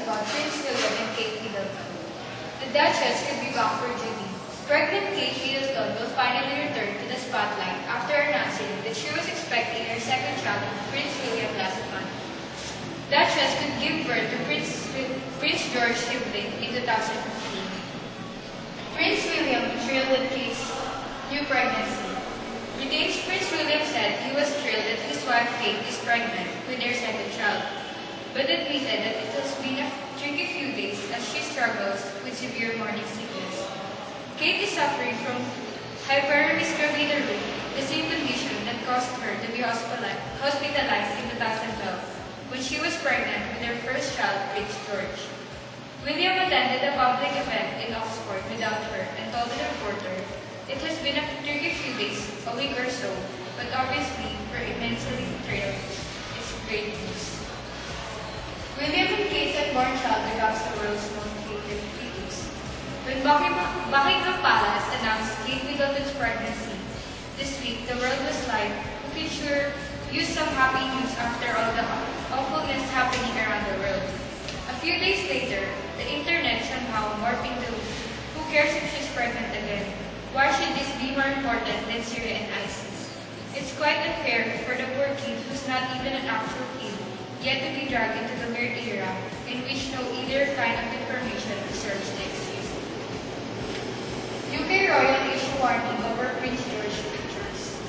about Prince William and Kate Middleton. The Duchess could be back for Judy. Pregnant Kate Middleton will finally return to the spotlight after announcing that she was expecting her second child, Prince William, last month. Duchess could give birth to Prince George's sibling in 2015. Prince William thrilled with Kate's new pregnancy. Britain's Prince William said he was thrilled that his wife Kate is pregnant with their second child, but admitted that it has been a tricky few days as she struggles with severe morning sickness. Kate is suffering from hyperemesis gravidarum, the same condition that caused her to be hospitalized in 2012 when she was pregnant with her first child, Prince George. William attended a public event in Oxford without her and told the reporter, "It has been a tricky few days, a week or so, but obviously we're immensely thrilled. It's great news." William and Kate's unborn child becomes the world's most hated fetus. When Buckingham Palace announced Kate Middleton's pregnancy this week, the world was like, who can sure use some happy news after all the awfulness happening around the world. A few days later, the internet somehow morphing to, who cares if she's pregnant again? Why should this be more important than Syria and ISIS? It's quite unfair for the poor kid who's not even an actual kid, yet to be dragged into the weird era in which no either kind of information deserves to exist. UK royal issue warning over Prince George pictures.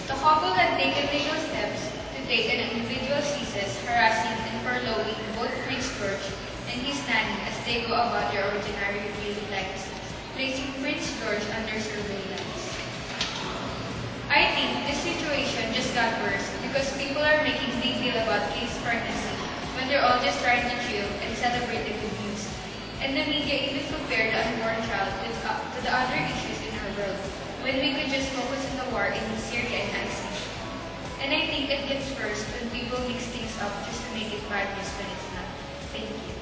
The couple had taken legal steps to take an individual ceases harassing and furloughing both Prince George and his nanny as they go about their ordinary daily lives, placing Prince George under surveillance. I think this situation just got worse because people are making big deal about Kate's pregnancy when they're all just trying to chill and celebrate the good news. And the media even compared the unborn child to the other issues in our world, when we could just focus on the war in Syria and ISIS. And I think it gets worse when people mix things up just to make it bad news when it's not. Thank you.